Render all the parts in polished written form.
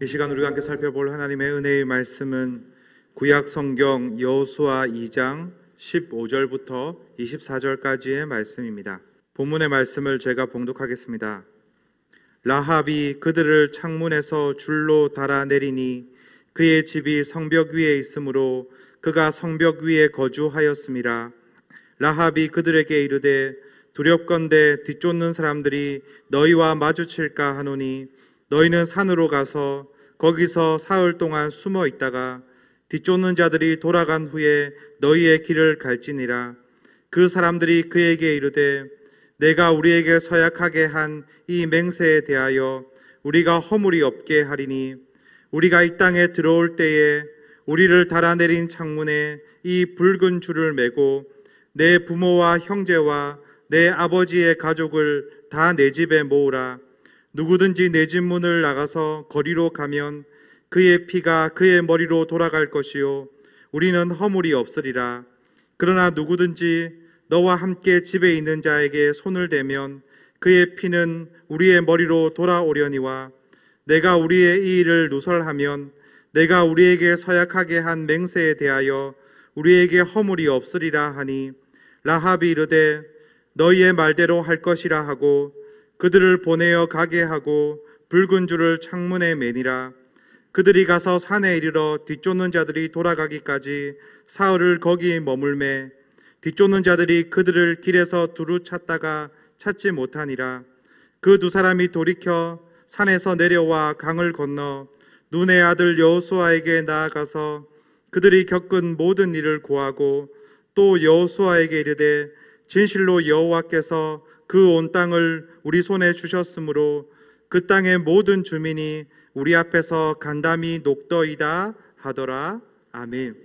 이 시간 우리가 함께 살펴볼 하나님의 은혜의 말씀은 구약 성경 여호수아 2장 15절부터 24절까지의 말씀입니다. 본문의 말씀을 제가 봉독하겠습니다. 라합이 그들을 창문에서 줄로 달아내리니 그의 집이 성벽 위에 있으므로 그가 성벽 위에 거주하였음이라. 라합이 그들에게 이르되 두렵건대 뒤쫓는 사람들이 너희와 마주칠까 하노니 너희는 산으로 가서 거기서 사흘 동안 숨어 있다가 뒤쫓는 자들이 돌아간 후에 너희의 길을 갈지니라. 그 사람들이 그에게 이르되 내가 우리에게 서약하게 한 이 맹세에 대하여 우리가 허물이 없게 하리니 우리가 이 땅에 들어올 때에 우리를 달아내린 창문에 이 붉은 줄을 매고 내 부모와 형제와 내 아버지의 가족을 다 내 집에 모으라. 누구든지 내 집 문을 나가서 거리로 가면 그의 피가 그의 머리로 돌아갈 것이요 우리는 허물이 없으리라. 그러나 누구든지 너와 함께 집에 있는 자에게 손을 대면 그의 피는 우리의 머리로 돌아오려니와 내가 우리의 이 일을 누설하면 내가 우리에게 서약하게 한 맹세에 대하여 우리에게 허물이 없으리라 하니 라합이 이르되 너희의 말대로 할 것이라 하고 그들을 보내어 가게 하고 붉은 줄을 창문에 매니라. 그들이 가서 산에 이르러 뒤쫓는 자들이 돌아가기까지 사흘을 거기 머물매 뒤쫓는 자들이 그들을 길에서 두루 찾다가 찾지 못하니라. 그 두 사람이 돌이켜 산에서 내려와 강을 건너 눈의 아들 여호수아에게 나아가서 그들이 겪은 모든 일을 고하고 또 여호수아에게 이르되 진실로 여호와께서 그 온 땅을 우리 손에 주셨으므로 그 땅의 모든 주민이 우리 앞에서 간담이 녹더이다 하더라. 아멘.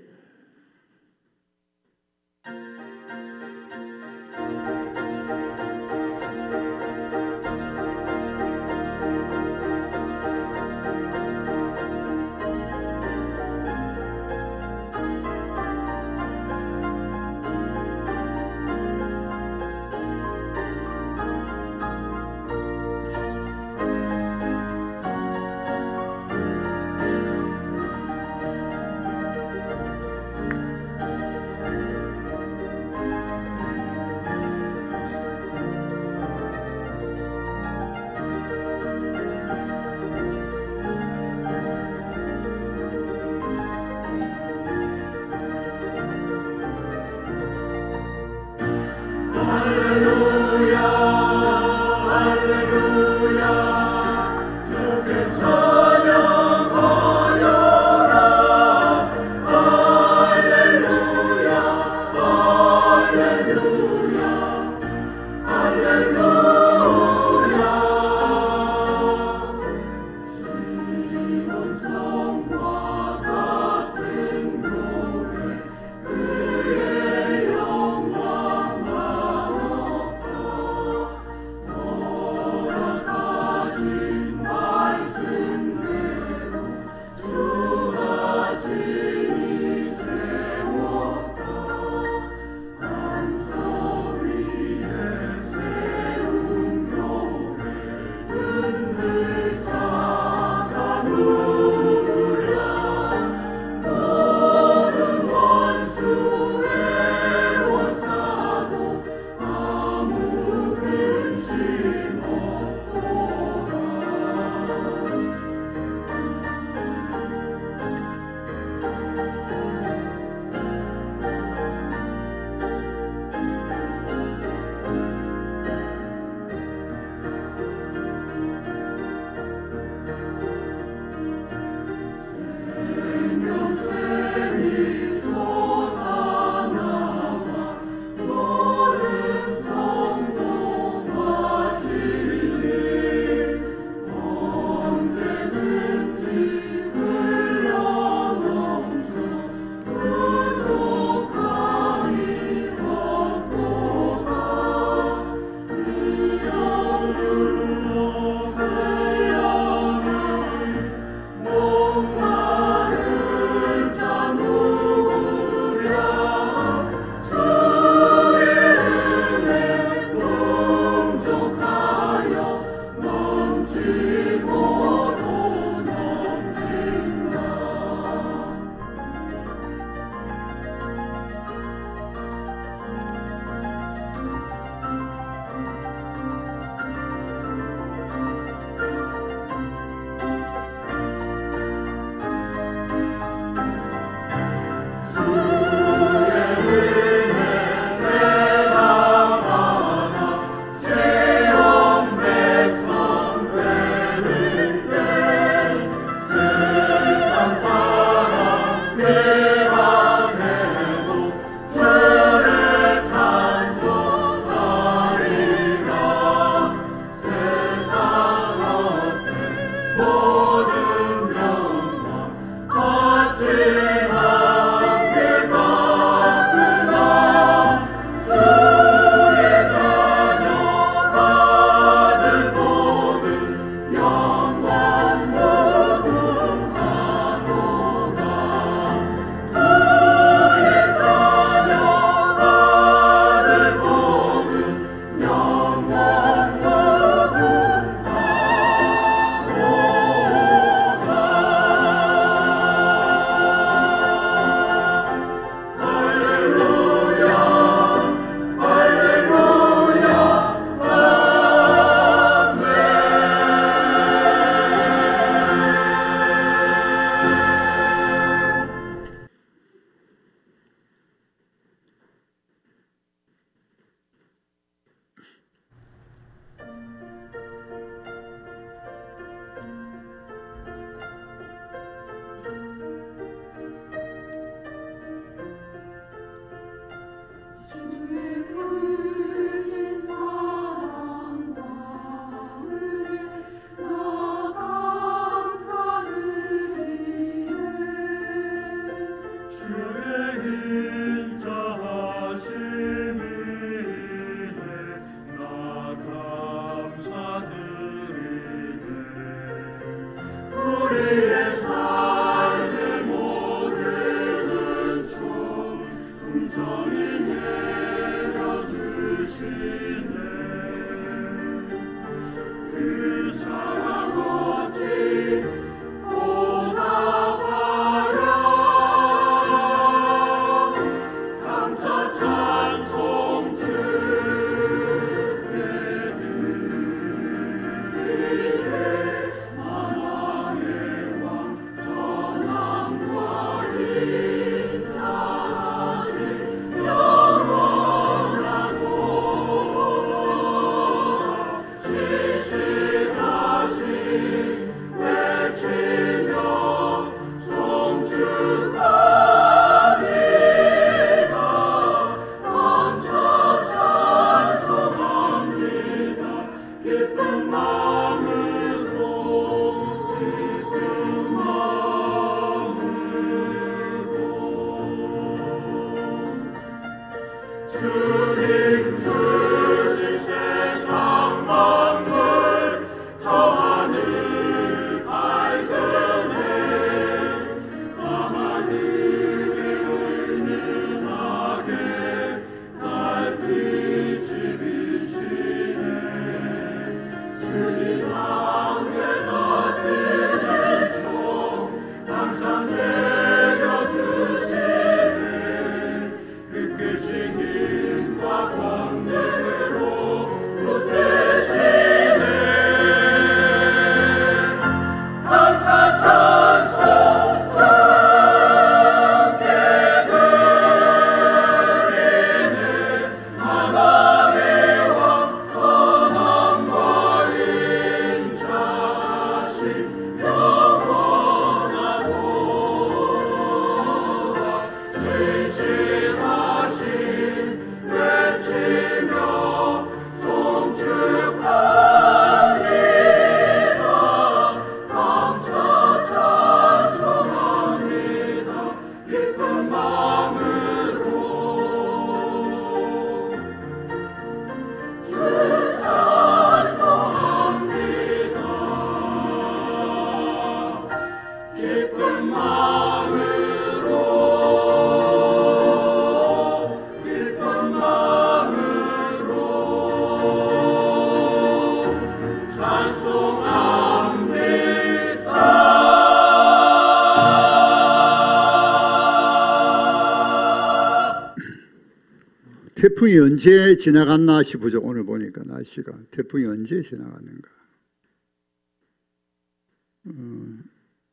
태풍이 언제 지나갔나 싶어져. 오늘 보니까 날씨가 태풍이 언제 지나갔는가.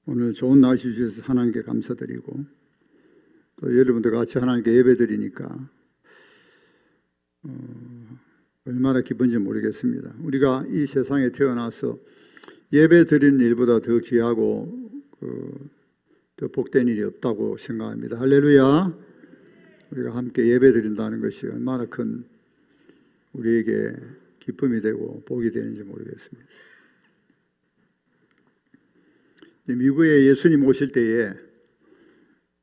오늘 좋은 날씨 주셔서 하나님께 감사드리고 또 여러분들 같이 하나님께 예배드리니까 얼마나 기쁜지 모르겠습니다. 우리가 이 세상에 태어나서 예배드리는 일보다 더 귀하고 더 복된 일이 없다고 생각합니다. 할렐루야. 우리가 함께 예배드린다는 것이 얼마나 큰 우리에게 기쁨이 되고 복이 되는지 모르겠습니다. 미국에 예수님 오실 때에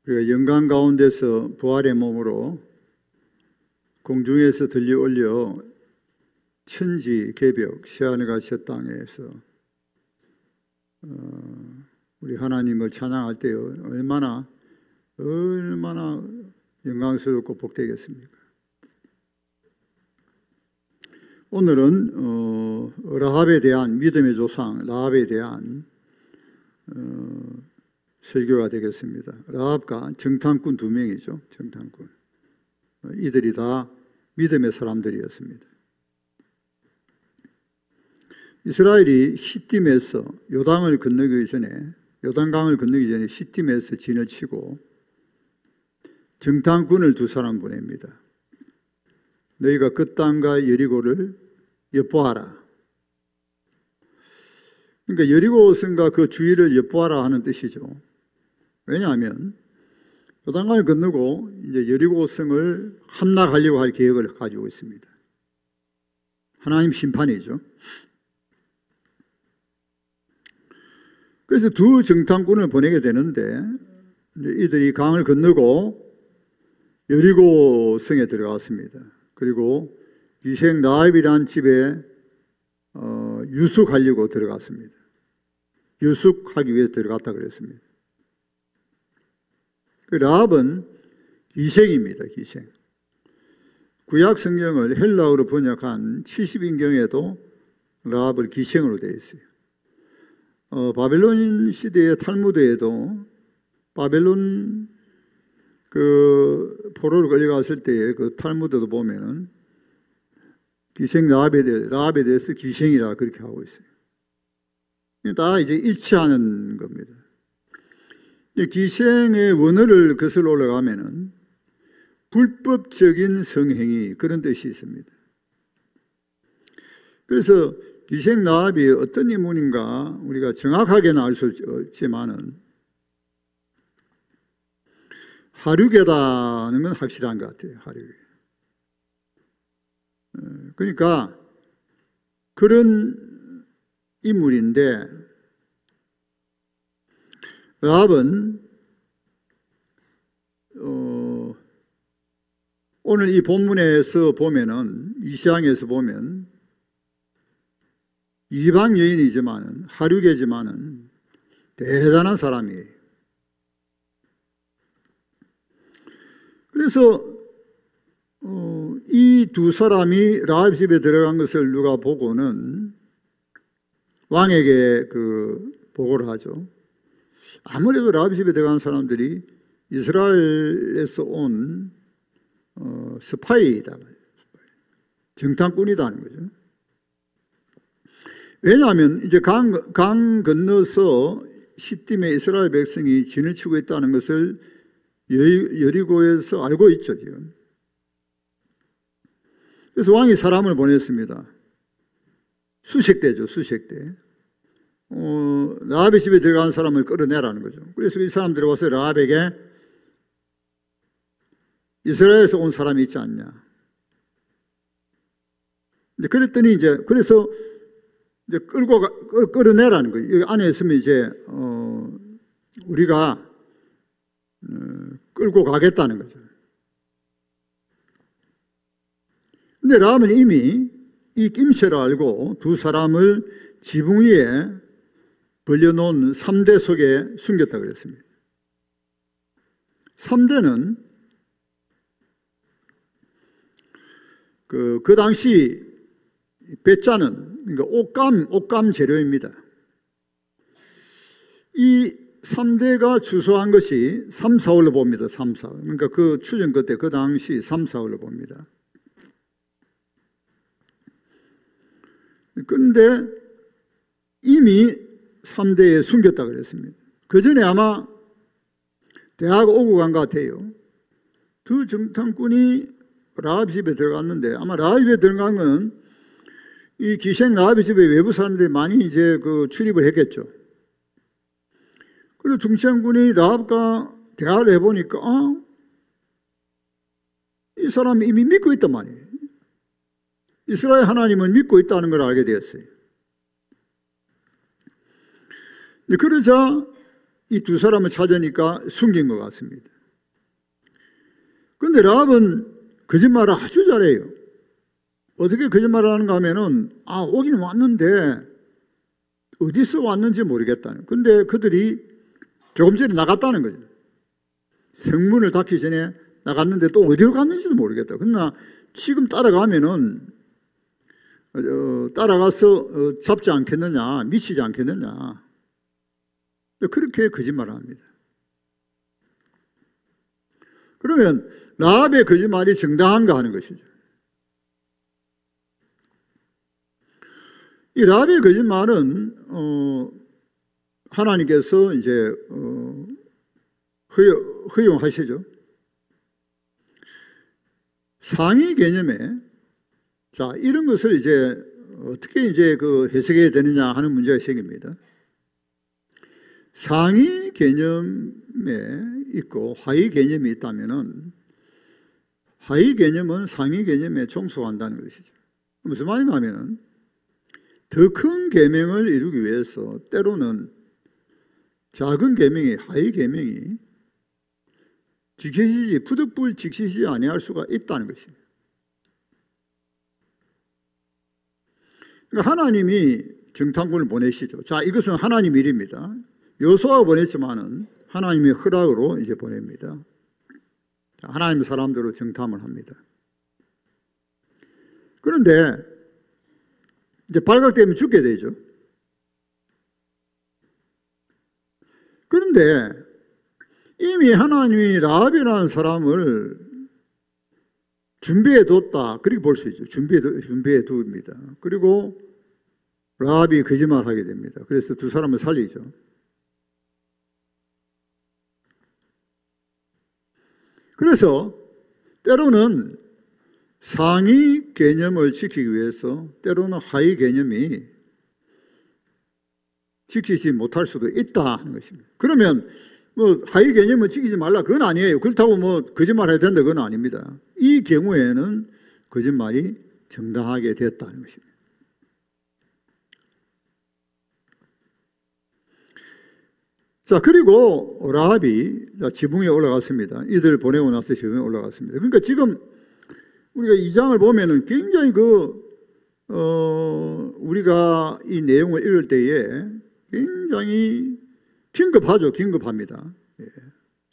우리가 영광 가운데서 부활의 몸으로 공중에서 들려 올려 천지 개벽 새하늘 같이 땅에서 우리 하나님을 찬양할 때 얼마나 영광스럽고 복되겠습니까? 오늘은 라합에 대한 믿음의 조상 라합에 대한 설교가 되겠습니다. 라합과 정탐꾼 두 명이죠. 정탐꾼. 이들이 다 믿음의 사람들이었습니다. 이스라엘이 시딤에서 요단강을 건너기 전에 시딤에서 진을 치고 정탐꾼을 두 사람 보냅니다. 너희가 그 땅과 여리고를 엿보아라. 그러니까 여리고성과 그 주위를 엿보아라 하는 뜻이죠. 왜냐하면 요단강을 건너고 이제 여리고성을 함락하려고 할 계획을 가지고 있습니다. 하나님 심판이죠. 그래서 두 정탐꾼을 보내게 되는데 이들이 강을 건너고 여리고성에 들어갔습니다. 그리고 비생 라합이라는 집에 유숙하려고 들어갔습니다. 유숙하기 위해서 들어갔다 그랬습니다. 그 라합은 기생입니다. 기생. 구약 성경을 헬라어로 번역한 70인경에도 라합을 기생으로 되어 있어요. 바벨론 시대의 탈무드에도 바벨론 그 포로로 끌려갔을 때의 그 탈무드도 보면은 기생 라합에 대해서 기생이라 그렇게 하고 있어요. 다 이제 일치하는 겁니다. 기생의 원어를 거슬러 올라가면은 불법적인 성행위 그런 뜻이 있습니다. 그래서 기생 라합이 어떤 인물인가 우리가 정확하게는 알 수 없지만은 하류계다는 건 확실한 것 같아요. 하류계. 그러니까 그런 인물인데 라합은 오늘 이 본문에서 보면은 이시향에서 보면 이방 여인이지만은 하류계지만은 대단한 사람이에요. 그래서 이 두 사람이 라합 집에 들어간 것을 누가 보고는 왕에게 그 보고를 하죠. 아무래도 라합 집에 들어간 사람들이 이스라엘에서 온 스파이다, 정탐꾼이다는 거죠. 왜냐하면 이제 강 건너서 시딤에 이스라엘 백성이 진을 치고 있다는 것을 여리고에서 알고 있죠, 지금. 그래서 왕이 사람을 보냈습니다. 수색대죠, 수색대. 라합의 집에 들어간 사람을 끌어내라는 거죠. 그래서 이 사람들이 와서 라합에게 이스라엘에서 온 사람이 있지 않냐. 그랬더니 그래서 끌어내라는 거예요. 여기 안에 있으면 우리가 끌고 가겠다는 거죠. 근데 라합은 이미 이 낌새를 알고 두 사람을 지붕 위에 벌려놓은 3대 속에 숨겼다 그랬습니다. 3대는 그 당시 배짜는 그러니까 옷감 재료입니다. 이 3대가 주소한 것이 3, 4월로 봅니다. 3, 4월. 그러니까 그 추정 그때 그 당시 3, 4월로 봅니다. 그런데 이미 3대에 숨겼다 그랬습니다. 그 전에 아마 대학 오고 간 것 같아요. 두 정탐꾼이 라합 집에 들어갔는데 아마 라합 집에 들어간 건 이 기생 라합의 집에 외부 사람들이 많이 그 출입을 했겠죠. 그리고 정탐꾼이 라합과 대화를 해보니까 이 사람이 이미 믿고 있단 말이에요. 이스라엘 하나님을 믿고 있다는 걸 알게 되었어요. 그러자 이 두 사람을 찾으니까 숨긴 것 같습니다. 그런데 라합은 거짓말을 아주 잘해요. 어떻게 거짓말을 하는가 하면은 오긴 왔는데 어디서 왔는지 모르겠다는. 근데 그들이 조금 전에 나갔다는 거죠. 성문을 닫기 전에 나갔는데 또 어디로 갔는지도 모르겠다. 그러나 지금 따라가면은 따라가서 잡지 않겠느냐, 미치지 않겠느냐. 그렇게 거짓말을 합니다. 그러면 라합의 거짓말이 정당한가 하는 것이죠. 이 라합의 거짓말은 하나님께서 허용하시죠. 상위 개념에 이런 것을 어떻게 그 해석해야 되느냐 하는 문제가 생깁니다. 상위 개념에 있고 하위 개념이 있다면은 하위 개념은 상위 개념에 종속한다는 것이죠. 무슨 말인가 하면은 더 큰 계명을 이루기 위해서 때로는 작은 계명이 하위 계명이 지키시지 부득불 지키시지 아니할 수가 있다는 것입니다. 그러니까 하나님이 정탐꾼을 보내시죠. 자, 이것은 하나님 일입니다. 여호수아가 보냈지만은 하나님의 허락으로 이제 보냅니다. 하나님의 사람들로 정탐을 합니다. 그런데 이제 발각되면 죽게 되죠. 그런데 이미 하나님이 라합이라는 사람을 준비해 뒀다. 그렇게 볼 수 있죠. 준비해 둡니다. 그리고 라합이 거짓말하게 됩니다. 그래서 두 사람을 살리죠. 그래서 때로는 상위 개념을 지키기 위해서 때로는 하위 개념이 지키지 못할 수도 있다 하는 것입니다. 그러면 뭐 하위 개념을 지키지 말라 그건 아니에요. 그렇다고 뭐 거짓말해야 된다 그건 아닙니다. 이 경우에는 거짓말이 정당하게 됐다는 것입니다. 자, 그리고 라합이 지붕에 올라갔습니다. 이들 보내고 나서 지붕에 올라갔습니다. 그러니까 지금 우리가 이 장을 보면은 굉장히 우리가 이 내용을 읽을 때에 굉장히 긴급하죠. 긴급합니다. 예.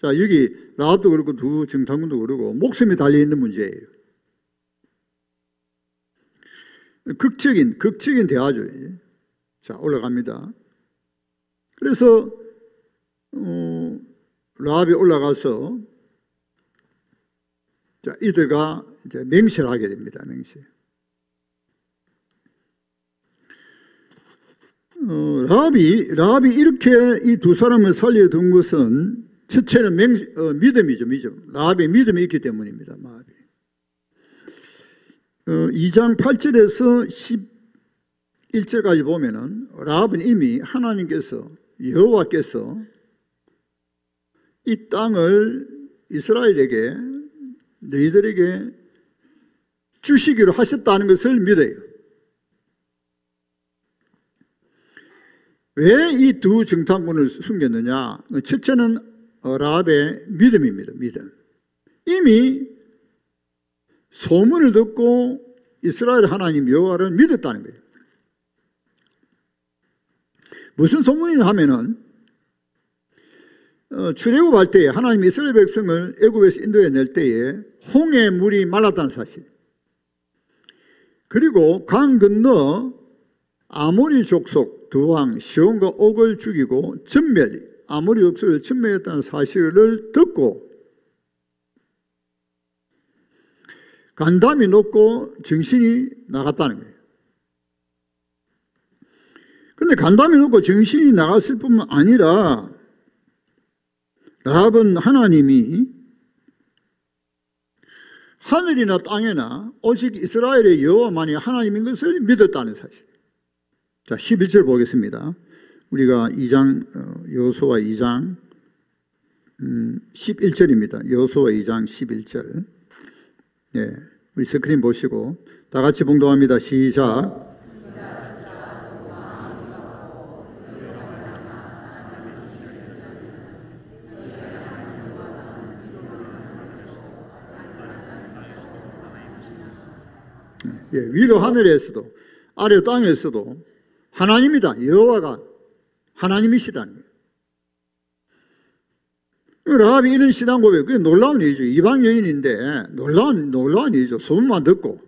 자, 여기 라합도 그렇고 두 정탐꾼도 그렇고 목숨이 달려있는 문제예요. 극적인 대화죠. 자, 올라갑니다. 그래서 라합이 올라가서 자, 이들과 이제 맹세를 하게 됩니다. 맹세. 라합이 이렇게 이 두 사람을 살려둔 것은 첫째는 믿음이죠. 라합의 믿음이 있기 때문입니다. 라합이. 2장 8절에서 11절까지 보면은 라합은 이미 하나님께서 여호와께서 이 땅을 이스라엘에게 너희들에게 주시기로 하셨다는 것을 믿어요. 왜 이 두 정탐꾼을 숨겼느냐? 첫째는 라합의 믿음입니다. 믿음. 이미 소문을 듣고 이스라엘 하나님 여호와를 믿었다는 거예요. 무슨 소문이냐 하면은 출애굽할 때에 하나님 이스라엘 백성을 애굽에서 인도해 낼 때에 홍해 물이 말랐다는 사실, 그리고 강 건너 아모리 족속 두 왕 시온과 옥을 죽이고 아모리 족속을 전멸했다는 사실을 듣고 간담이 높고 정신이 나갔다는 거예요. 그런데 간담이 높고 정신이 나갔을 뿐만 아니라 라합은 하나님이 하늘이나 땅에나 오직 이스라엘의 여호와만이 하나님인 것을 믿었다는 사실. 자, 11절 보겠습니다. 우리가 2장 여호수아 2장 11절입니다. 여호수아 2장 11절. 예, 우리 스크린 보시고 다 같이 봉독합니다. 시작. 예, 위로 하늘에서도 아래 땅에서도 하나님이다. 여호와가 하나님이시다는 거예요. 라합이 이런 신앙 고백, 그게 놀라운 일이죠. 이방 여인인데 놀라운 일이죠. 소문만 듣고.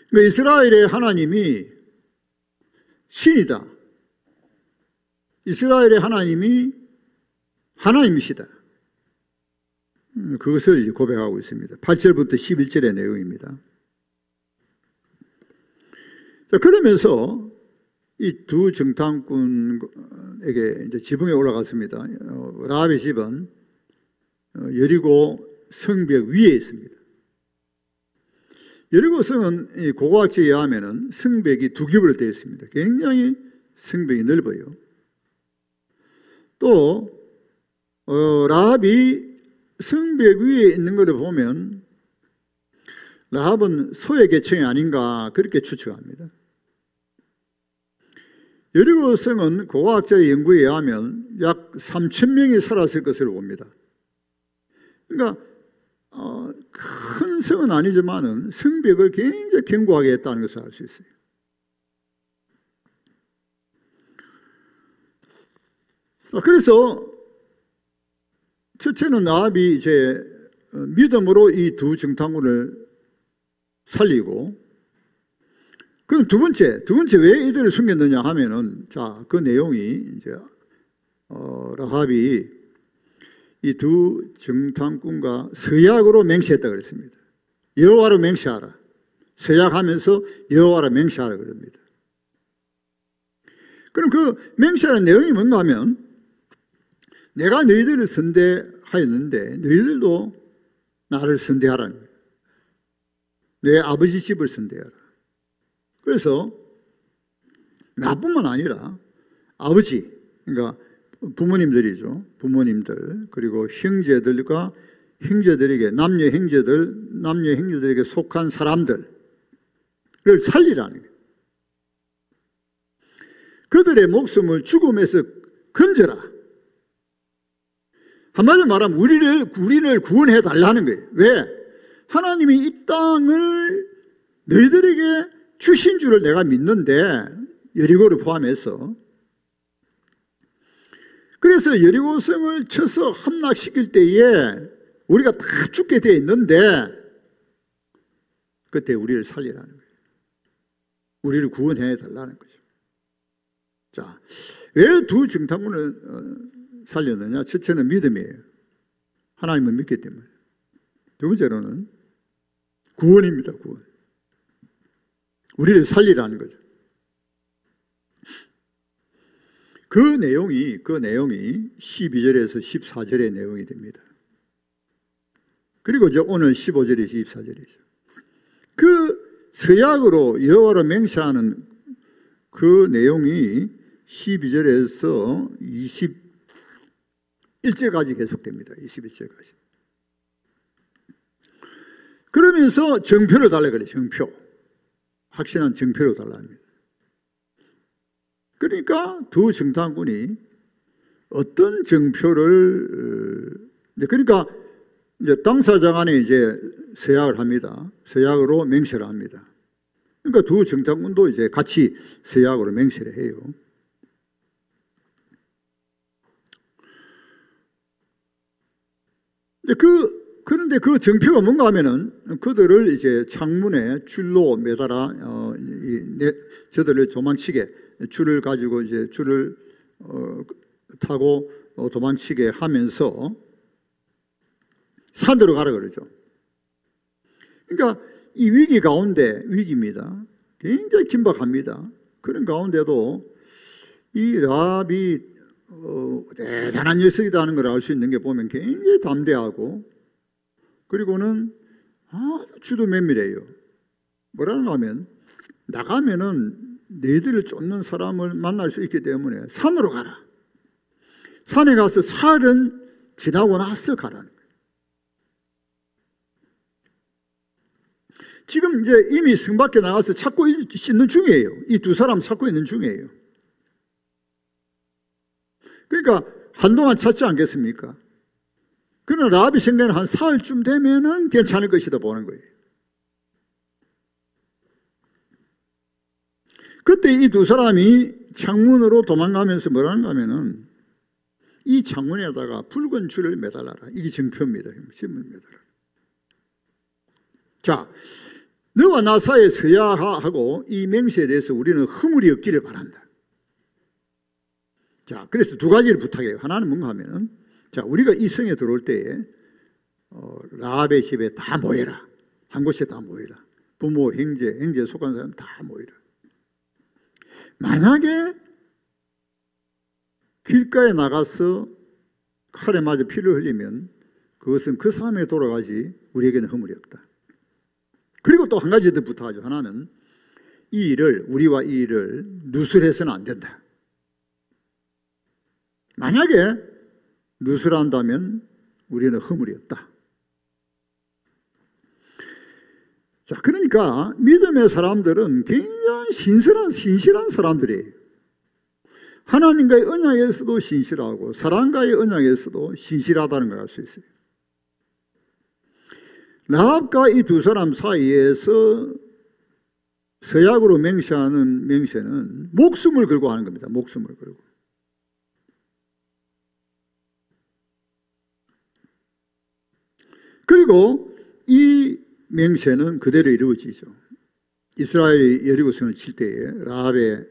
그러니까 이스라엘의 하나님이 신이다. 이스라엘의 하나님이 하나님이시다. 그것을 고백하고 있습니다. 8절부터 11절의 내용입니다. 자, 그러면서 이 두 정탐꾼에게 이제 지붕에 올라갔습니다. 라합의 집은 여리고 성벽 위에 있습니다. 여리고 성은 고고학자에 의하면 성벽이 두 겹으로 되어 있습니다. 굉장히 성벽이 넓어요. 또 라합이 성벽 위에 있는 것을 보면 라합은 소외 계층이 아닌가 그렇게 추측합니다. 여리고 성은 고고학자의 연구에 의하면 약 3,000명이 살았을 것으로 봅니다. 그러니까 큰 성은 아니지만은 성벽을 굉장히 견고하게 했다는 것을 알 수 있어요. 그래서 첫째는 라합이 이제 믿음으로 이 두 정탐꾼을 살리고, 그럼 두 번째 왜 이들을 숨겼느냐 하면은, 자, 그 내용이 이제 라합이 이 두 정탐꾼과 서약으로 맹세했다 그랬습니다. 여호와로 맹세하라. 서약하면서 여호와로 맹세하라 그럽니다. 그럼 그 맹세하는 내용이 뭔가 하면, 내가 너희들을 선대하였는데 너희들도 나를 선대하라는 거예요. 내 아버지 집을 선대하라. 그래서 나뿐만 아니라 아버지, 그러니까 부모님들이죠. 부모님들, 그리고 형제들과 형제들에게, 남녀 형제들에게 속한 사람들을 살리라는 거예요. 그들의 목숨을 죽음에서 건져라. 한마디로 말하면 우리를 구원해 달라는 거예요. 왜? 하나님이 이 땅을 너희들에게 주신 줄을 내가 믿는데, 여리고를 포함해서. 그래서 여리고성을 쳐서 함락시킬 때에 우리가 다 죽게 되어 있는데, 그때 우리를 살리라는 거예요. 우리를 구원해 달라는 거죠. 자, 왜 두 정탐꾼을 살렸느냐? 첫째는 믿음이에요. 하나님을 믿기 때문에. 두 번째로는 구원입니다. 구원. 우리를 살리라는 거죠. 그 내용이 12절에서 14절의 내용이 됩니다. 그리고 이제 오늘 15절에서 24절이죠. 그 서약으로 여호와로 맹세하는 그 내용이 12절에서 21절까지 계속됩니다. 21절까지. 그러면서 정표를 달라 그래요. 정표. 확실한 정표를 달라 합니다. 그러니까 두 정탐꾼이 어떤 정표를, 그러니까 이제 당사자 간에 이제 서약을 합니다. 서약으로 맹세를 합니다. 그러니까 두 정탐꾼도 이제 같이 서약으로 맹세를 해요. 그런데 그 정표가 뭔가 하면은, 그들을 이제 창문에 줄로 매달아, 저들을 도망치게, 줄을 가지고 이제 줄을 타고 도망치게 하면서 산으로 가라 그러죠. 그러니까 이 위기 가운데, 위기입니다. 굉장히 긴박합니다. 그런 가운데도 이 라합이 대단한 녀석이다 하는 걸 알 수 있는 게 보면 굉장히 담대하고, 그리고는 아주도 면밀해요. 뭐라는가 하면, 나가면은 너희들을 쫓는 사람을 만날 수 있기 때문에 산으로 가라. 산에 가서 살은 지나고 나서 가라는 거예요. 지금 이제 이미 성 밖에 나가서 찾고 있는 중이에요. 이 두 사람 찾고 있는 중이에요. 그러니까 한동안 찾지 않겠습니까? 그러나 라합이 생각에는 한 사흘쯤 되면은 괜찮을 것이다 보는 거예요. 그때 이 두 사람이 창문으로 도망가면서 뭐라는가 하면은, 이 창문에다가 붉은 줄을 매달아라. 이게 정표입니다. 신문을 매달아라. 자, 너와 나 사이에 서야하고 이 맹세에 대해서 우리는 허물이 없기를 바란다. 자, 그래서 두 가지를 부탁해요. 하나는 뭔가 하면은, 자, 우리가 이 성에 들어올 때에 라합의 집에 다 모여라. 한 곳에 다 모여라. 부모, 형제에 속한 사람 다 모여라. 만약에 길가에 나가서 칼에 맞아 피를 흘리면 그것은 그 사람에 돌아가지 우리에게는 허물이 없다. 그리고 또 한 가지 더 부탁하죠. 하나는 이 일을, 우리와 이 일을 누설해서는 안 된다. 만약에 누설한다면 우리는 허물이 없다. 자, 그러니까 믿음의 사람들은 굉장히 신실한 사람들이에요. 하나님과의 언약에서도 신실하고 사람과의 언약에서도 신실하다는 걸 알 수 있어요. 라합과 이 두 사람 사이에서 서약으로 맹세하는 맹세는 목숨을 걸고 하는 겁니다. 목숨을 걸고. 그리고 이 맹세는 그대로 이루어지죠. 이스라엘이 여리고성을 칠 때에 라합의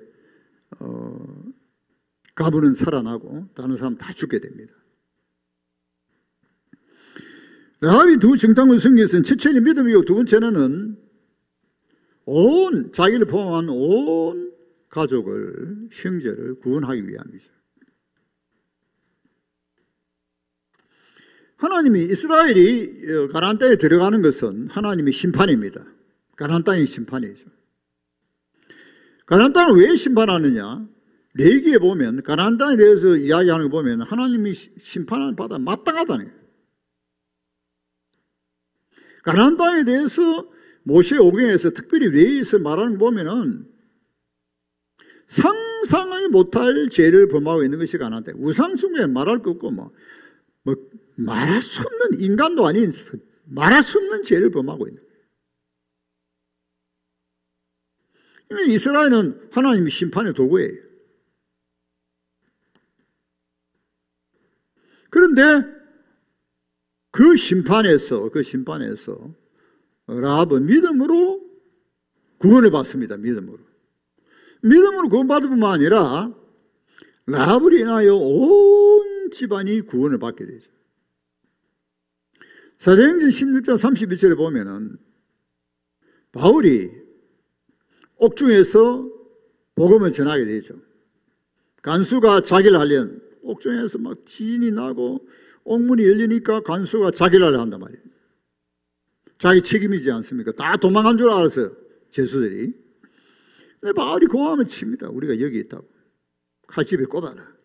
가문은 살아나고 다른 사람 다 죽게 됩니다. 라합이 두 정탐을 승리해서는 첫째는 믿음이고 두 번째는 온 자기를 포함한 온 가족을 형제를 구원하기 위함이죠. 하나님이 이스라엘이 가나안 땅에 들어가는 것은 하나님의 심판입니다. 가나안 땅의 심판이죠. 가나안 땅을 왜 심판하느냐? 레위기에 보면 가나안 땅에 대해서 이야기하는 거 보면 하나님이 심판을 받아 마땅하다는 거예요. 가나안 땅에 대해서 모세 오경에서 특별히 레위기에서 말하는 거 보면은 상상을 못할 죄를 범하고 있는 것이 가나안 땅. 우상 숭배 말할 거 없고 뭐 말할 수 없는 인간도 아닌 말할 수 없는 죄를 범하고 있는 거예요. 그러니까 이스라엘은 하나님의 심판의 도구예요. 그런데 그 심판에서 라합은 믿음으로 구원을 받습니다. 믿음으로 구원받을 뿐만 아니라 라합을 인하여 온 집안이 구원을 받게 되죠. 사도행전 16장 31절에 보면은 바울이 옥중에서 복음을 전하게 되죠. 간수가 자기를 하려는 옥중에서 막 지진이 나고 옥문이 열리니까 간수가 자기를 한단 말이에요. 자기 책임이지 않습니까? 다 도망간 줄 알았어요. 죄수들이. 근데 바울이 고함을 칩니다. 우리가 여기 있다고. 칼집에 꼽아라.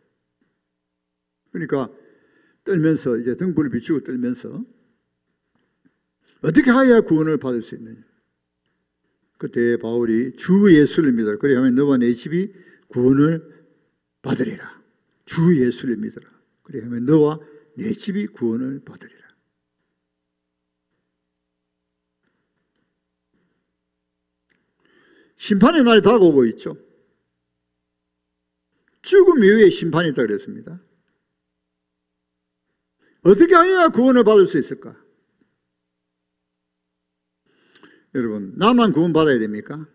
그러니까 떨면서 이제 등불을 비추고 떨면서 어떻게 하여야 구원을 받을 수 있느냐. 그때 바울이 주 예수를 믿어라. 그래야만 너와 내 집이 구원을 받으리라. 주 예수를 믿어라. 그래야만 너와 내 집이 구원을 받으리라. 심판의 날이 다가오고 있죠. 죽음 이후에 심판이 있다고 그랬습니다. 어떻게 해야 구원을 받을 수 있을까? 여러분, 나만 구원받아야 됩니까?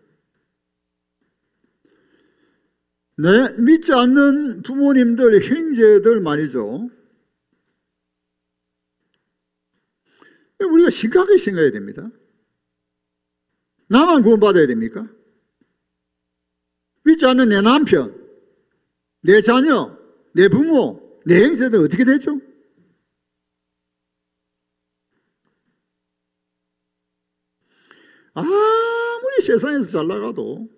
믿지 않는 부모님들, 형제들 말이죠. 우리가 심각하게 생각해야 됩니다. 나만 구원받아야 됩니까? 믿지 않는 내 남편, 내 자녀, 내 부모, 내 형제들 어떻게 되죠? 아무리 세상에서 잘 나가도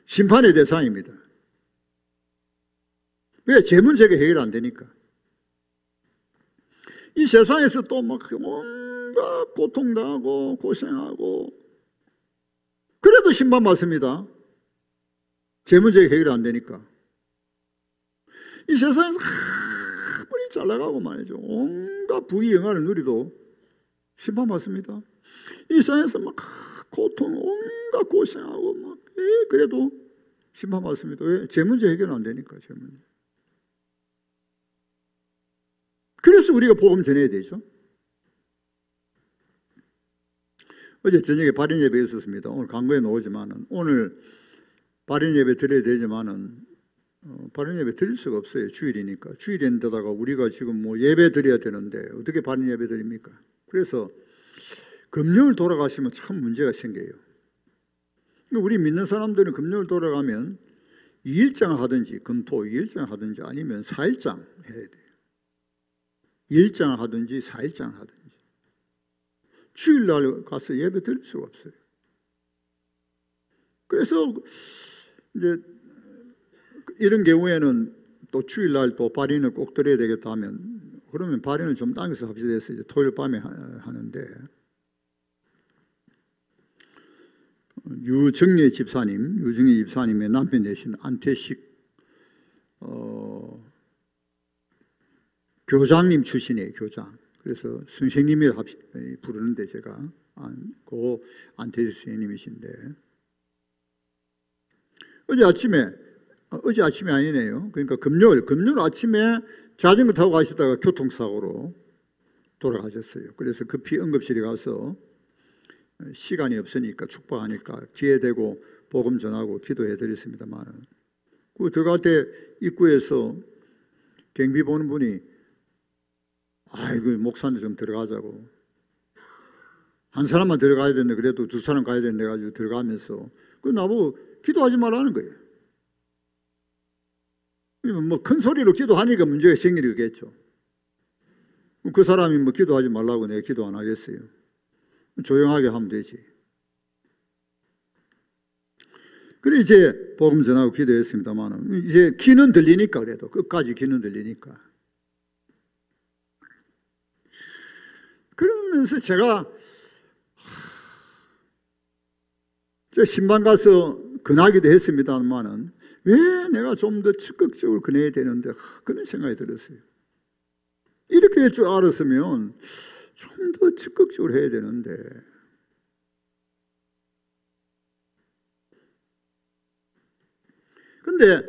심판의 대상입니다. 왜? 제 문제가 해결 안 되니까. 이 세상에서 또 막 온갖 고통당하고 고생하고 그래도 심판받습니다. 제 문제가 해결 안 되니까. 이 세상에서 아무리 잘 나가고 말이죠. 온갖 부귀 영화를 누리도 심판받습니다. 이 세상에서 막 고통, 온갖 고생하고 막 그래도 심판받습니다. 왜? 제 문제 해결 안 되니까. 제 문제. 그래서 우리가 복음 전해야 되죠. 어제 저녁에 발인 예배 있었습니다. 오늘 광고에 나오지만은 오늘 발인 예배 드려야 되지만은 발인 예배 드릴 수가 없어요. 주일이니까. 주일인데다가 우리가 지금 뭐 예배 드려야 되는데 어떻게 발인 예배 드립니까? 그래서 금요일 돌아가시면 참 문제가 생겨요. 우리 믿는 사람들은 금요일 돌아가면 2일장 하든지 금토 2일장 하든지 아니면 4일장 해야 돼요. 2일장 하든지 4일장 하든지. 주일날 가서 예배 드릴 수가 없어요. 그래서 이제 이런 경우에는 또 주일날 또 발인을 꼭 드려야 되겠다 하면 그러면 발인을 좀 당겨서 합시다 해서 이제 토요일 밤에 하는데 유정예 집사님의 남편 되신 안태식 교장님 출신이에요. 교장. 그래서 선생님이 부르는데 제가 고 안태지 선생님이신데 어제 아침에 아니네요. 그러니까 금요일 아침에 자전거 타고 가시다가 교통사고로 돌아가셨어요. 그래서 급히 응급실에 가서 시간이 없으니까 축복하니까 기회 되고 복음 전하고 기도해 드렸습니다만, 그 들어갈 때 입구에서 경비 보는 분이 아이고 목사님 좀 들어가자고, 한 사람만 들어가야 되는데 그래도 두 사람 가야 되는데 가지고 들어가면서 그 나보고 기도하지 말라는 거예요. 뭐 큰 소리로 기도하니까 문제가 생기겠죠. 그 사람이 뭐 기도하지 말라고 내가 기도 안 하겠어요. 조용하게 하면 되지. 그래 이제 복음 전하고 기도했습니다만, 이제 귀는 들리니까, 그래도 끝까지 귀는 들리니까. 그러면서 제가 신방 가서 근하기도 했습니다만은 왜 내가 좀 더 적극적으로 근해야 되는데 그런 생각이 들었어요. 이렇게 될 줄 알았으면 좀 더 적극적으로 해야 되는데, 근데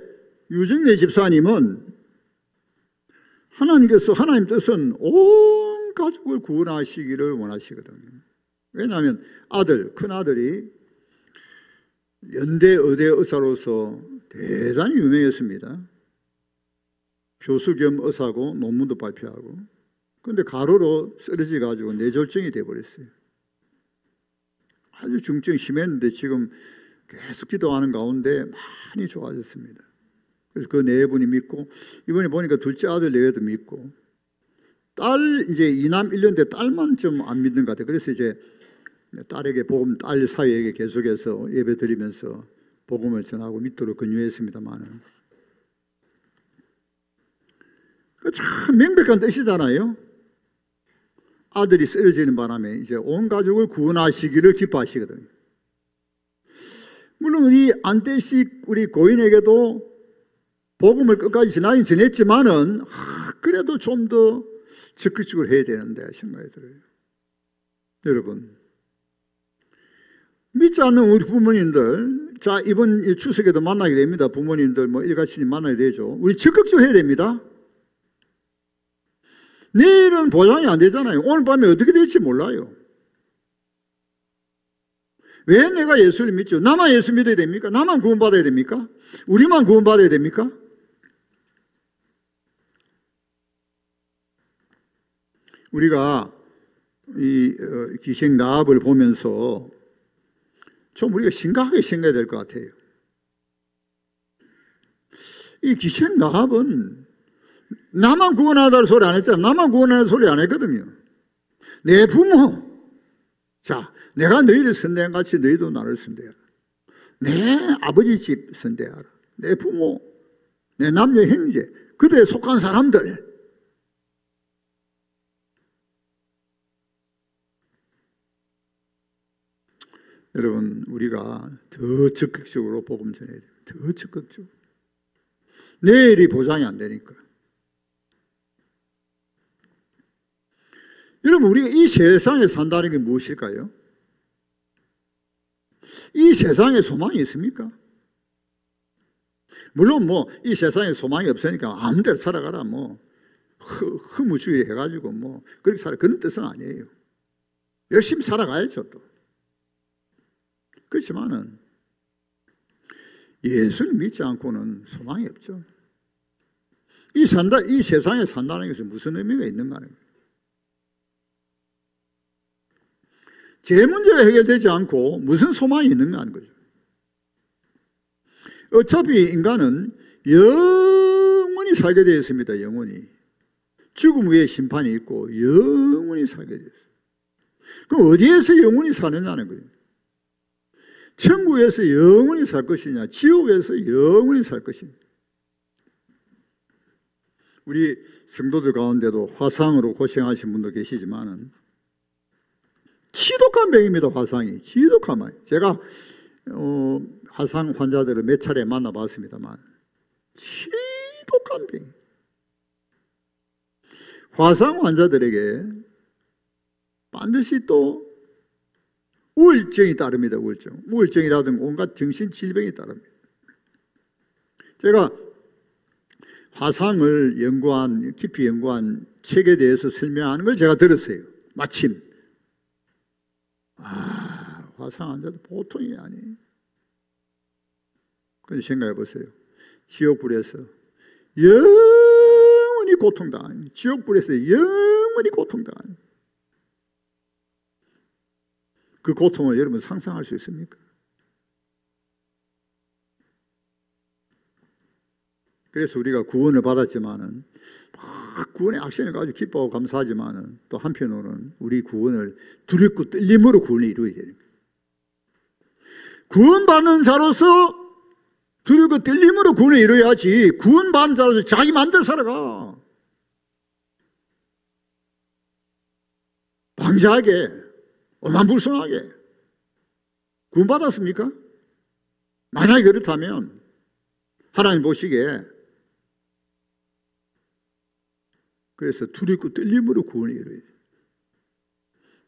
유정래 집사님은 하나님께서, 하나님 뜻은 온 가족을 구원하시기를 원하시거든요. 왜냐하면 큰 아들이 연대 의대 의사로서 대단히 유명했습니다. 교수 겸 의사고 논문도 발표하고. 그런데 가로로 쓰러져 가지고 뇌졸중이 돼버렸어요. 아주 중증이 심했는데 지금 계속 기도하는 가운데 많이 좋아졌습니다. 그래서 그 네 분이 믿고, 이번에 보니까 둘째 아들 내외도 믿고, 딸 이제 2남 1년대 딸만 좀 안 믿는 것 같아요. 그래서 이제 딸에게 복음, 딸 사이에게 계속해서 예배 드리면서 복음을 전하고 믿도록 권유했습니다만은, 참 명백한 뜻이잖아요. 아들이 쓰러지는 바람에 이제 온 가족을 구원하시기를 기뻐하시거든요. 물론 우리 안태식 우리 고인에게도 복음을 끝까지 전했지만은 그래도 좀 더 적극적으로 해야 되는데 생각이 들어요. 여러분, 믿지 않는 우리 부모님들, 자 이번 추석에도 만나게 됩니다. 부모님들 뭐 일가친이 만나게 되죠. 우리 적극적으로 해야 됩니다. 내일은 보장이 안 되잖아요. 오늘 밤에 어떻게 될지 몰라요. 왜 내가 예수를 믿죠? 나만 예수 믿어야 됩니까? 나만 구원받아야 됩니까? 우리만 구원받아야 됩니까? 우리가 이 기생 라합을 보면서 좀 우리가 심각하게 생각해야 될 것 같아요. 이 기생 라합은 나만 구원하다는 소리 안 했잖아. 나만 구원하는 소리 안 했거든요. 내 부모, 자 내가 너희를 선대한 같이 너희도 나를 선대하라. 내 아버지 집 선대하라. 내 부모, 내 남녀 형제, 그들에 속한 사람들. 여러분, 우리가 더 적극적으로 복음 전해야 돼요. 더 적극적으로. 내일이 보장이 안 되니까. 여러분, 우리가 이 세상에 산다는 게 무엇일까요? 이 세상에 소망이 있습니까? 물론 뭐 이 세상에 소망이 없으니까 아무 데나 살아가라 뭐 허무주의 해가지고 뭐 그렇게 살아, 그런 뜻은 아니에요. 열심히 살아가야죠 또. 그렇지만은 예수를 믿지 않고는 소망이 없죠. 이 세상에 산다는 것은 무슨 의미가 있는가 하는 거예요. 제 문제가 해결되지 않고 무슨 소망이 있는가 하는 거죠. 어차피 인간은 영원히 살게 되어 있습니다. 영원히. 죽음 위에 심판이 있고 영원히 살게 되어 있어요. 그럼 어디에서 영원히 사느냐는 거예요. 천국에서 영원히 살 것이냐, 지옥에서 영원히 살 것이냐. 우리 성도들 가운데도 화상으로 고생하신 분도 계시지만은 지독한 병입니다. 화상이 지독한 병. 제가 화상 환자들을 몇 차례 만나봤습니다만 지독한 병. 화상 환자들에게 반드시 또 우울증이 따릅니다. 우울증이라든가 온갖 정신질병이 따릅니다. 제가 화상을 깊이 연구한 책에 대해서 설명하는 걸 제가 들었어요. 마침. 화상 환자도 보통이 아니에요. 그런데 생각해 보세요. 지옥불에서 영원히 고통당하는, 지옥불에서 영원히 고통당하는 그 고통을 여러분 상상할 수 있습니까? 그래서 우리가 구원을 받았지만은 구원의 액션을 가지고 기뻐하고 감사하지만은 또 한편으로는 우리 구원을 두렵고 떨림으로 구원을 이루어야 됩니다. 구원받는 자로서 두렵고 떨림으로 구원을 이루어야지, 구원받은 자로서 자기 마음대로 살아가. 방자하게, 오만불손하게. 구원받았습니까? 만약에 그렇다면 하나님 보시기에, 그래서 두렵고 떨림으로 구원을 이루어야 돼요.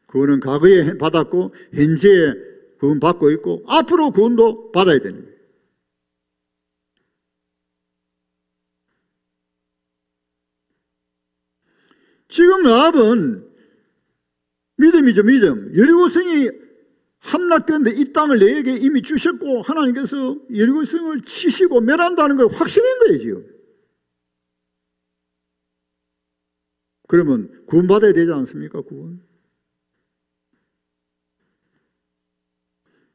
구원은 과거에 받았고 현재에 구원 받고 있고 앞으로 구원도 받아야 되는 거예요. 지금 라합은 믿음이죠, 믿음. 여리고성이 함락되는데 이 땅을 내게 이미 주셨고 하나님께서 여리고성을 치시고 멸한다는 걸 확신한 거예요, 지금. 그러면 구원받아야 되지 않습니까? 구원.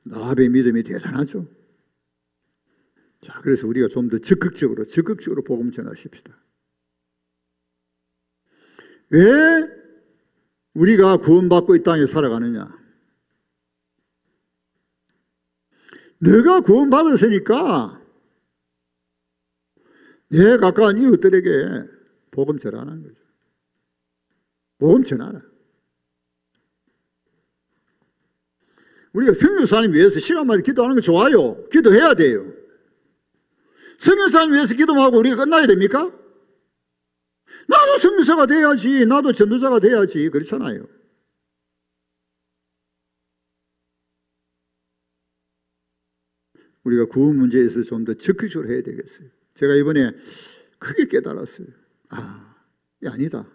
라합의 믿음이 대단하죠. 자, 그래서 우리가 좀 더 적극적으로 복음 전하십시다. 왜 우리가 구원받고 이 땅에 살아가느냐? 내가 구원받았으니까 내 가까운 이웃들에게 복음 전하는 거죠. 복음 전하라. 우리가 선교사님 위해서 시간마다 기도하는 거 좋아요. 기도해야 돼요. 선교사님 위해서 기도하고 우리가 끝나야 됩니까? 나도 선교사가 돼야지, 나도 전도자가 돼야지, 그렇잖아요. 우리가 구원 문제에서 좀 더 적극적으로 해야 되겠어요. 제가 이번에 크게 깨달았어요. 이게 아니다.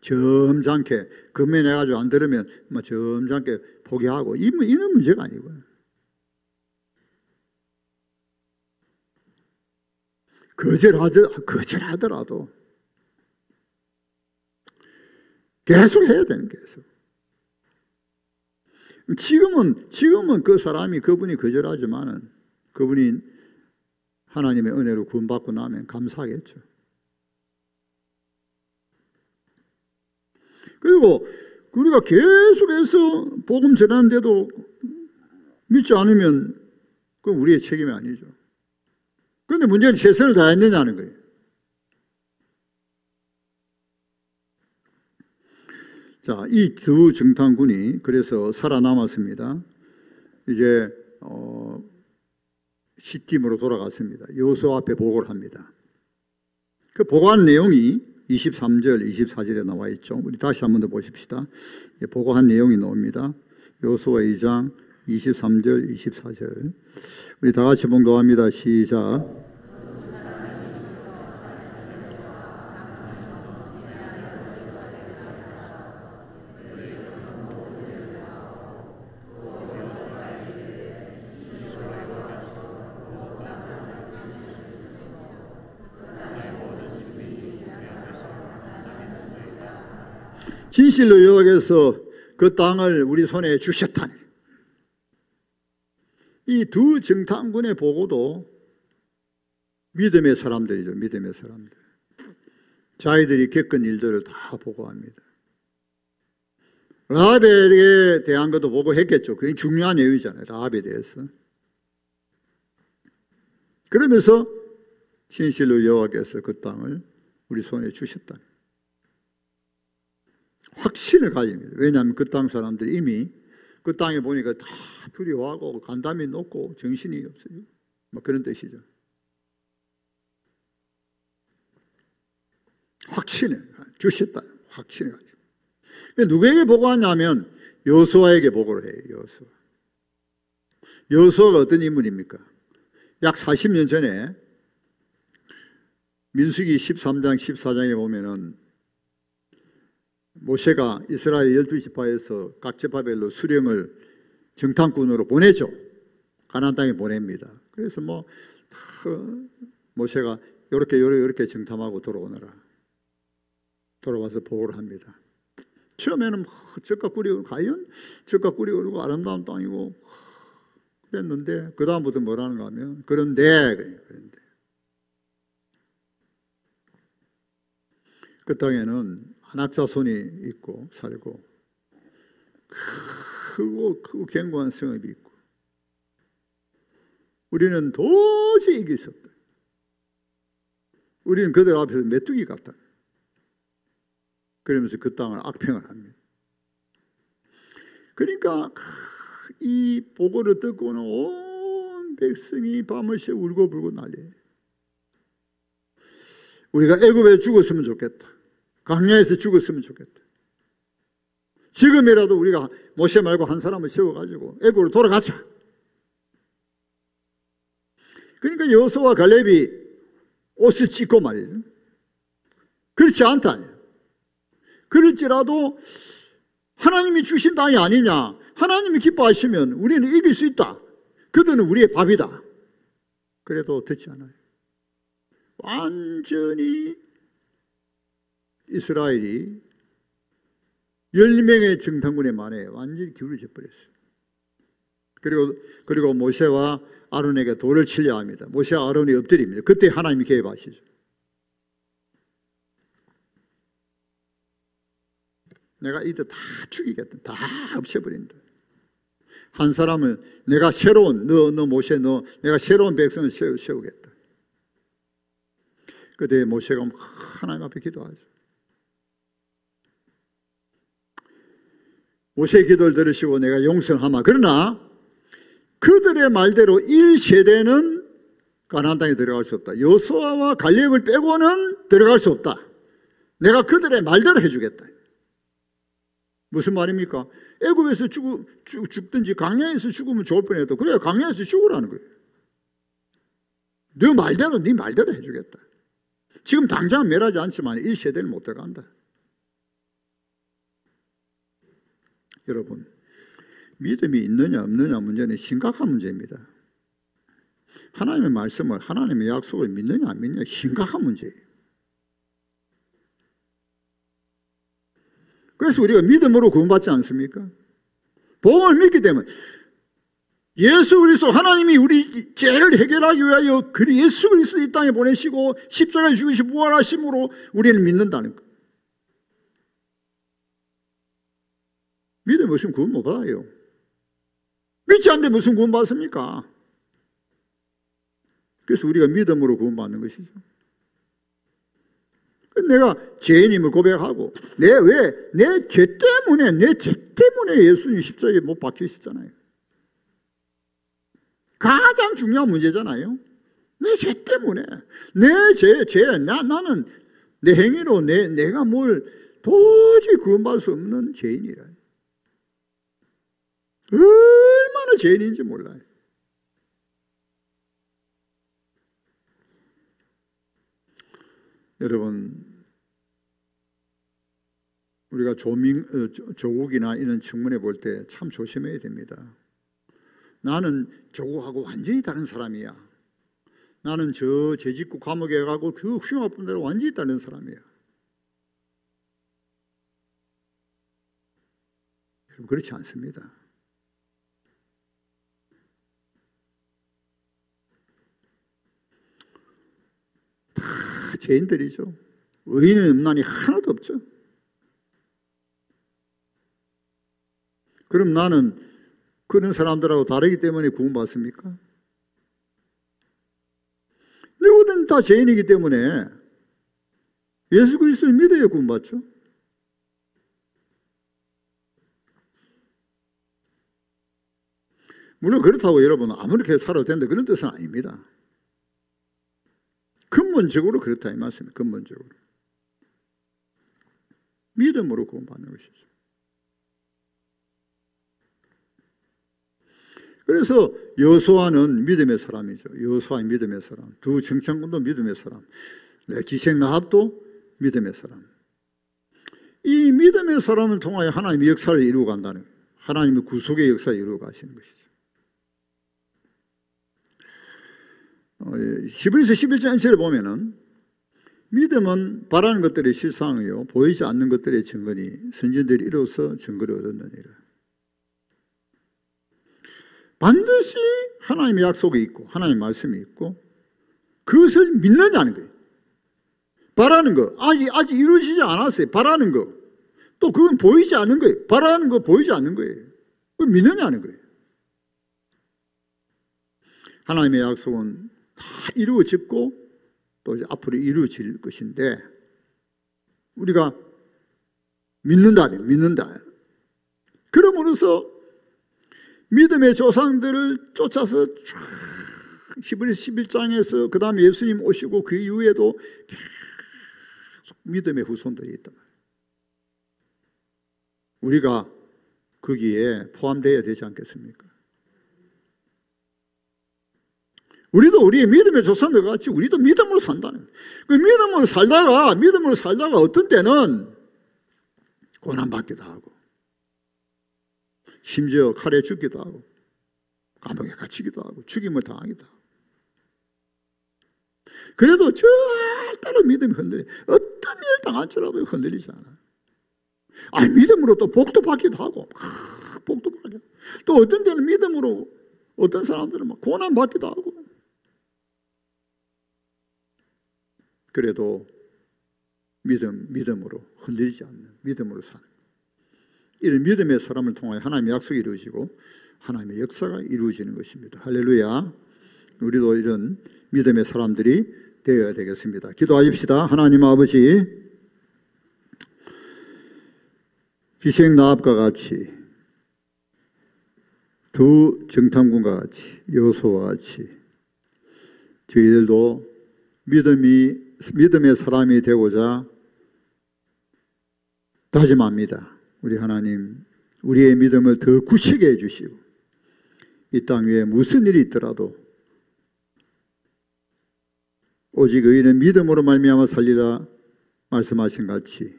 점잖게 금연해가지고 안 들으면 점잖게 포기하고 이런 문제가 아니고요. 거절하더라도 계속 해야 되는 게 있어요. 지금은 그분이 거절하지만은 그분이 하나님의 은혜로 구원받고 나면 감사하겠죠. 그리고 우리가 계속해서 복음 전하는데도 믿지 않으면 그건 우리의 책임이 아니죠. 그런데 문제는 최선을 다했느냐는 거예요. 자, 이 두 정탐꾼이 그래서 살아남았습니다. 이제 시팀으로 돌아갔습니다. 여호수아 앞에 보고를 합니다. 그 보고한 내용이 23절, 24절에 나와 있죠. 우리 다시 한 번 더 보십시다. 보고한 내용이 나옵니다. 여호수아 2장 23절, 24절. 우리 다 같이 봉독합니다. 시작. 진실로 여호와께서 그 땅을 우리 손에 주셨다니. 이 두 정탐꾼의 보고도 믿음의 사람들이죠. 믿음의 사람들. 자기들이 겪은 일들을 다 보고합니다. 라합에 대한 것도 보고했겠죠. 그게 중요한 내용이잖아요. 라합에 대해서. 그러면서 진실로 여호와께서 그 땅을 우리 손에 주셨다니. 확신을 가집니다. 왜냐하면 그 땅 사람들이 이미 그 땅에 보니까 다 두려워하고 간담이 높고 정신이 없어요. 뭐 그런 뜻이죠. 확신을 주셨다. 확신을 가지고. 누구에게 보고하냐면 여호수아에게 보고를 해요. 여호수아. 여호수아가 어떤 인물입니까? 약 40년 전에 민수기 13장 14장에 보면은 모세가 이스라엘 12지파에서 각제바벨로 수령을 정탐꾼으로 보내죠. 가나안 땅에 보냅니다. 그래서 모세가 요렇게 정탐하고 돌아오느라 돌아와서 보고를 합니다. 처음에는 젖과 꿀이 과연 젖과 꿀이 흐르고 아름다운 땅이고 그랬는데 그 다음부터 뭐라는가 하면 그런데 그 땅에는 안악자손이 있고 살고 크고 견고한 성읍이 있고 우리는 도저히 이길 수 없다. 우리는 그들 앞에서 메뚜기 같다. 그러면서 그 땅을 악평을 합니다. 그러니까 이 보고를 듣고는 온 백성이 밤을 새 울고불고 난리예요. 우리가 애굽에 죽었으면 좋겠다. 광야에서 죽었으면 좋겠다. 지금이라도 우리가 모세 말고 한 사람을 세워가지고 애굽으로 돌아가자. 그러니까 여호수아와 갈렙이 옷을 찢고 말이죠. 그렇지 않다. 그럴지라도 하나님이 주신 땅이 아니냐. 하나님이 기뻐하시면 우리는 이길 수 있다. 그들은 우리의 밥이다. 그래도 듣지 않아요. 완전히 이스라엘이 12명의 정탐꾼의 말에 완전히 기울어져 버렸어요. 그리고 모세와 아론에게 돌을 치려 합니다. 모세와 아론이 엎드립니다. 그때 하나님이 개입하시죠. 내가 이들 다 죽이겠다. 다 없애버린다. 한 사람은 내가 새로운 너 모세 내가 새로운 백성을 세우겠다. 그때 모세가 하나님 앞에 기도하죠. 모세의 기도를 들으시고 내가 용서하마. 그러나 그들의 말대로 1세대는 가나안 땅에 들어갈 수 없다. 여호수아와 갈렙을 빼고는 들어갈 수 없다. 내가 그들의 말대로 해주겠다. 무슨 말입니까? 애굽에서 죽든지 광야에서 죽으면 좋을 뻔해도 그래 광야에서 죽으라는 거예요. 네 말대로 해주겠다. 지금 당장 멸하지 않지만 1세대는 못 들어간다. 여러분, 믿음이 있느냐 없느냐 문제는 심각한 문제입니다. 하나님의 말씀을 하나님의 약속을 믿느냐 안 믿느냐 심각한 문제예요. 그래서 우리가 믿음으로 구원받지 않습니까? 복음을 믿기 때문에 예수 그리스도 하나님이 우리 죄를 해결하기 위하여 예수 그리스도 이 땅에 보내시고 십자가에 죽으시고 부활하심으로 우리는 믿는다는 것. 믿음 없으면 구원 못 받아요. 믿지 않는데 무슨 구원 받습니까? 그래서 우리가 믿음으로 구원 받는 것이죠. 내가 죄인임을 고백하고 내 죄 때문에 예수님 십자가에 못 박히셨잖아요. 가장 중요한 문제잖아요. 내 죄 때문에 나는 내 행위로 내가 뭘 도저히 구원받을 수 없는 죄인이라. 얼마나 죄인인지 몰라요. 여러분, 우리가 조국이나 이런 측면에 볼 때 참 조심해야 됩니다. 나는 조국하고 완전히 다른 사람이야. 나는 저 재직구 감옥에 가고 그 흉악분들하고 완전히 다른 사람이야. 여러분, 그렇지 않습니다. 다 죄인들이죠. 의인은 음란이 하나도 없죠. 그럼 나는 그런 사람들하고 다르기 때문에 구원받습니까? 우리는 다 죄인이기 때문에 예수 그리스도를 믿어야 구원받죠. 물론 그렇다고 여러분 아무렇게 살아도 된다 그런 뜻은 아닙니다. 근본적으로 그렇다 이 말씀이에요. 근본적으로. 믿음으로 구원받는 것이죠. 그래서 여호수아는 믿음의 사람이죠. 여호수아의 믿음의 사람, 두 정탐꾼도 믿음의 사람, 기생 라합도 믿음의 사람. 이 믿음의 사람을 통하여 하나님의 역사를 이루어 간다는 거예요. 하나님의 구속의 역사를 이루어 가시는 것이죠. 히브리서 11장 1절에 보면은 믿음은 바라는 것들의 실상이요 보이지 않는 것들의 증거니 선진들이 이로써 증거를 얻었느니라. 반드시 하나님의 약속이 있고 하나님의 말씀이 있고 그것을 믿느냐는 거예요. 바라는 거 아직 이루어지지 않았어요. 바라는 거. 또 그건 보이지 않는 거예요. 바라는 거 보이지 않는 거예요. 그걸 믿느냐는 거예요. 하나님의 약속은 다 이루어졌고 또 이제 앞으로 이루어질 것인데 우리가 믿는다. 그러므로서 믿음의 조상들을 쫓아서 히브리서 11장에서 그 다음에 예수님 오시고 그 이후에도 계속 믿음의 후손들이 있단 말이에요. 우리가 거기에 포함되어야 되지 않겠습니까? 우리도 우리의 믿음의 조상들 같이 우리도 믿음으로 산다는 거예요. 그 믿음으로 살다가 어떤 때는 고난받기도 하고 심지어 칼에 죽기도 하고 감옥에 갇히기도 하고 죽임을 당하기도 하고 그래도 절대로 믿음이 흔들려 어떤 일 당할지라도 흔들리지 않아요. 믿음으로 또 복도 받기도 하고 복도 받기도 또 어떤 때는 믿음으로 어떤 사람들은 막 고난 받기도 하고 그래도 믿음으로 흔들리지 않는 믿음으로 사는 이런 믿음의 사람을 통하여 하나님의 약속이 이루어지고 하나님의 역사가 이루어지는 것입니다. 할렐루야. 우리도 이런 믿음의 사람들이 되어야 되겠습니다. 기도하십시다. 하나님 아버지 기생 라합과 같이 두 정탐꾼과 같이 여호수아와 같이 저희들도 믿음의 사람이 되고자 다짐합니다. 우리 하나님 우리의 믿음을 더 굳히게 해주시고 이 땅 위에 무슨 일이 있더라도 오직 의인은 믿음으로 말미암아 살리라 말씀하신 같이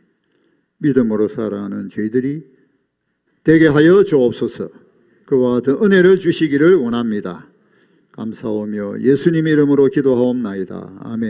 믿음으로 살아가는 저희들이 되게 하여 주옵소서. 그와 같은 은혜를 주시기를 원합니다. 감사하며 예수님의 이름으로 기도하옵나이다. 아멘.